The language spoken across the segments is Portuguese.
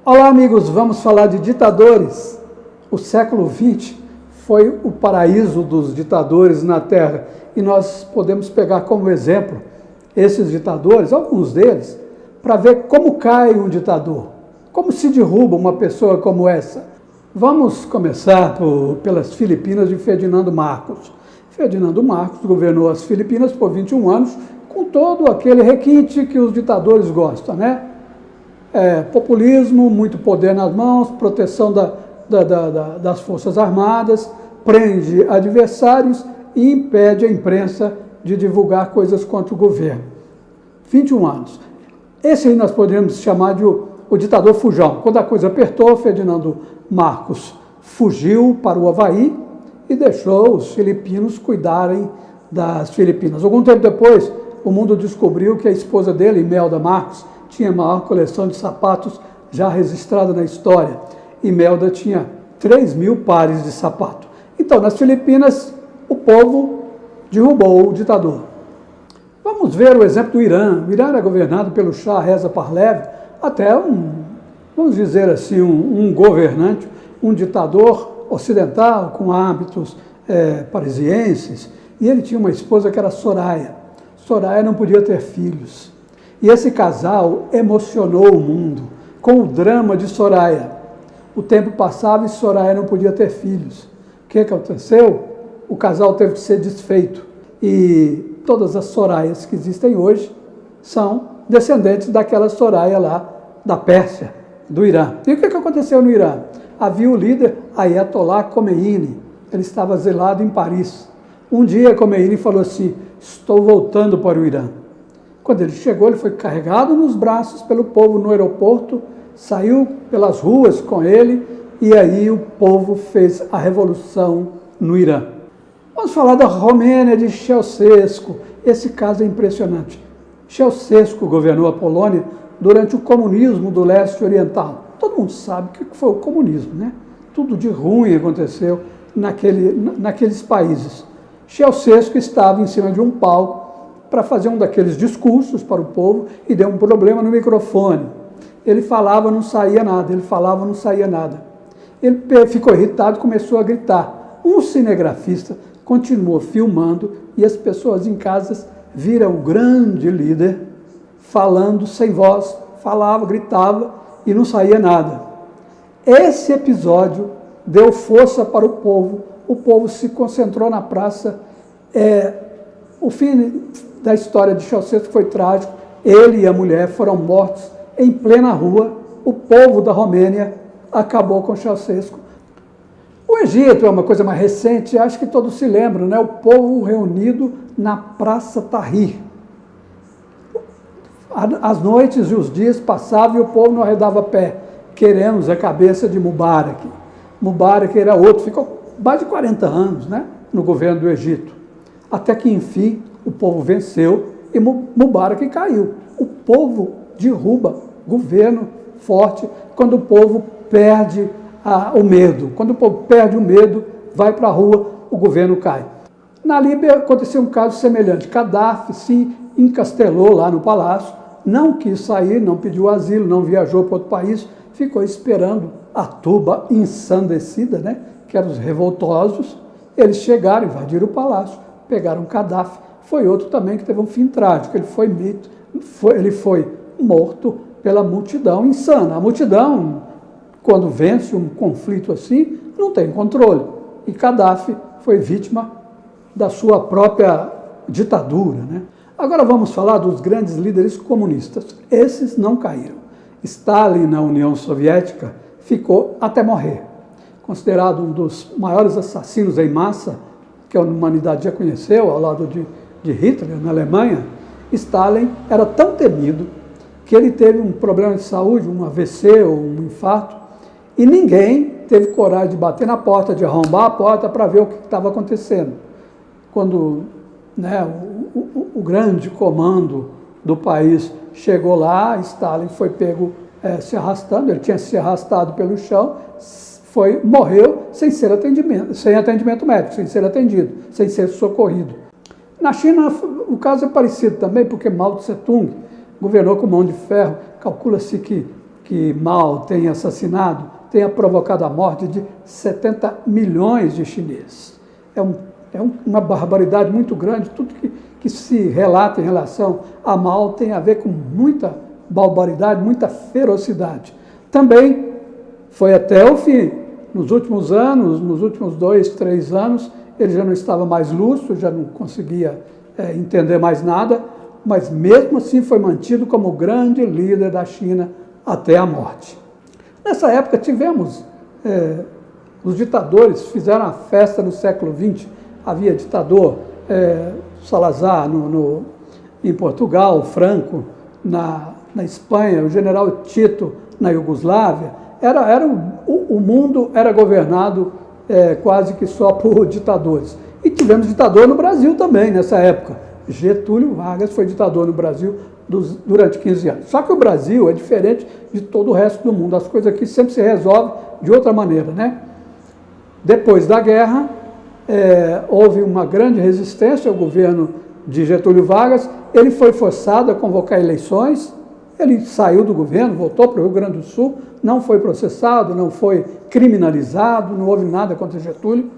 Olá, amigos, vamos falar de ditadores. O século XX foi o paraíso dos ditadores na Terra e nós podemos pegar como exemplo esses ditadores, alguns deles, para ver como cai um ditador, como se derruba uma pessoa como essa. Vamos começar pelas Filipinas de Ferdinando Marcos. Ferdinando Marcos governou as Filipinas por 21 anos com todo aquele requinte que os ditadores gostam, né? Populismo, muito poder nas mãos, proteção das Forças Armadas, prende adversários e impede a imprensa de divulgar coisas contra o governo. 21 anos. Esse aí nós poderíamos chamar de o ditador fujão. Quando a coisa apertou, Ferdinando Marcos fugiu para o Havaí e deixou os filipinos cuidarem das Filipinas. Algum tempo depois, o mundo descobriu que a esposa dele, Imelda Marcos, tinha a maior coleção de sapatos já registrada na história. Imelda tinha 3.000 pares de sapato. Então, nas Filipinas, o povo derrubou o ditador. Vamos ver o exemplo do Irã. O Irã era governado pelo Shah Reza Pahlavi, até vamos dizer assim, um governante, um ditador ocidental com hábitos parisienses. E ele tinha uma esposa que era Soraya. Soraya não podia ter filhos. E esse casal emocionou o mundo com o drama de Soraya. O tempo passava e Soraya não podia ter filhos. O que aconteceu? O casal teve que ser desfeito. E todas as Sorayas que existem hoje são descendentes daquela Soraya lá da Pérsia, do Irã. E o que aconteceu no Irã? Havia o líder Ayatollah Khomeini. Ele estava exilado em Paris. Um dia Khomeini falou assim: estou voltando para o Irã. Quando ele chegou, ele foi carregado nos braços pelo povo no aeroporto, saiu pelas ruas com ele, e aí o povo fez a revolução no Irã. Vamos falar da Romênia de Ceausescu. Esse caso é impressionante. Ceausescu governou a Polônia durante o comunismo do leste oriental. Todo mundo sabe o que foi o comunismo, né? Tudo de ruim aconteceu naqueles países. Ceausescu estava em cima de um palco para fazer um daqueles discursos para o povo e deu um problema no microfone. Ele falava, não saía nada, ele falava, não saía nada. Ele ficou irritado, começou a gritar. Um cinegrafista continuou filmando e as pessoas em casa viram o grande líder falando sem voz, falava, gritava e não saía nada. Esse episódio deu força para o povo se concentrou na praça. O fim da história de Ceausescu foi trágico. Ele e a mulher foram mortos em plena rua. O povo da Romênia acabou com Ceausescu. O Egito é uma coisa mais recente, acho que todos se lembram, né? O povo reunido na Praça Tahrir. As noites e os dias passavam e o povo não arredava pé. Queremos a cabeça de Mubarak. Mubarak era outro, ficou mais de 40 anos, né, no governo do Egito. Até que, enfim, o povo venceu e Mubarak caiu. O povo derruba governo forte quando o povo perde o medo. Quando o povo perde o medo, vai para a rua, o governo cai. Na Líbia aconteceu um caso semelhante. Gaddafi se encastelou lá no palácio, não quis sair, não pediu asilo, não viajou para outro país, ficou esperando a turba ensandecida, né, que eram os revoltosos. Eles chegaram, invadiram o palácio, pegaram Gaddafi. Foi outro também que teve um fim trágico. Ele foi morto pela multidão insana. A multidão, quando vence um conflito assim, não tem controle. E Gaddafi foi vítima da sua própria ditadura, né? Agora vamos falar dos grandes líderes comunistas. Esses não caíram. Stalin, na União Soviética, ficou até morrer. Considerado um dos maiores assassinos em massa que a humanidade já conheceu, ao lado de Hitler, na Alemanha, Stalin era tão temido que ele teve um problema de saúde, um AVC ou um infarto, e ninguém teve coragem de bater na porta, de arrombar a porta para ver o que estava acontecendo. Quando, né, o grande comando do país chegou lá, Stalin foi pego se arrastando, ele tinha se arrastado pelo chão, morreu sem atendimento médico, sem ser atendido, sem ser socorrido. Na China, o caso é parecido também, porque Mao Tse Tung governou com mão de ferro. Calcula-se que que Mao tenha assassinado, tenha provocado a morte de 70 milhões de chineses. É uma barbaridade muito grande. Tudo que se relata em relação a Mao tem a ver com muita barbaridade, muita ferocidade. Também foi até o fim. Nos últimos anos, nos últimos 2, 3 anos, ele já não estava mais lúcido, já não conseguia entender mais nada, mas mesmo assim foi mantido como o grande líder da China até a morte. Nessa época tivemos, os ditadores fizeram a festa no século XX, havia ditador Salazar em Portugal, Franco na Espanha, o general Tito na Iugoslávia. O mundo era governado quase que só por ditadores. E tivemos ditador no Brasil também nessa época. Getúlio Vargas foi ditador no Brasil durante 15 anos. Só que o Brasil é diferente de todo o resto do mundo. As coisas aqui sempre se resolvem de outra maneira, né? Depois da guerra, houve uma grande resistência ao governo de Getúlio Vargas. Ele foi forçado a convocar eleições. Ele saiu do governo, voltou para o Rio Grande do Sul, não foi processado, não foi criminalizado, não houve nada contra Getúlio.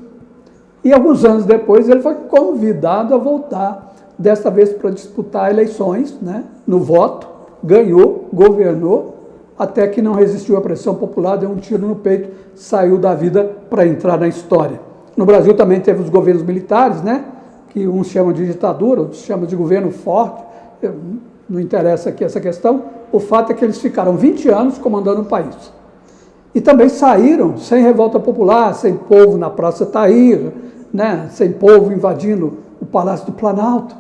E alguns anos depois ele foi convidado a voltar, desta vez para disputar eleições, né, no voto, ganhou, governou, até que não resistiu à pressão popular, deu um tiro no peito, saiu da vida para entrar na história. No Brasil também teve os governos militares, né, que uns chamam de ditadura, outros chamam de governo forte. Não interessa aqui essa questão, o fato é que eles ficaram 20 anos comandando o país. E também saíram sem revolta popular, sem povo na Praça Tahir, né, sem povo invadindo o Palácio do Planalto.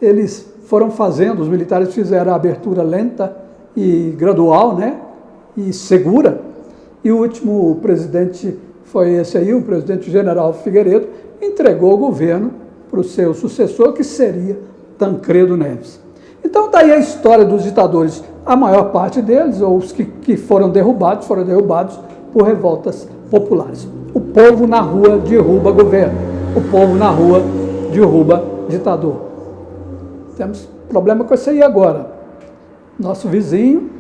Eles foram fazendo, os militares fizeram a abertura lenta e gradual, né, e segura. E o último presidente foi esse aí, o presidente General Figueiredo, entregou o governo para o seu sucessor, que seria Tancredo Neves. Então, daí a história dos ditadores. A maior parte deles, ou os que foram derrubados por revoltas populares. O povo na rua derruba governo. O povo na rua derruba ditador. Temos problema com isso aí agora. Nosso vizinho,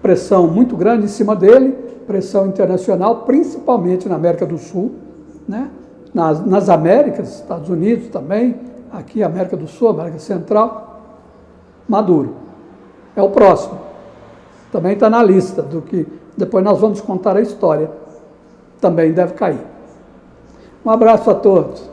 pressão muito grande em cima dele, pressão internacional, principalmente na América do Sul, né? Nas Américas, Estados Unidos também, aqui América do Sul, América Central. Maduro. É o próximo. Também está na lista do que depois nós vamos contar a história. Também deve cair. Um abraço a todos.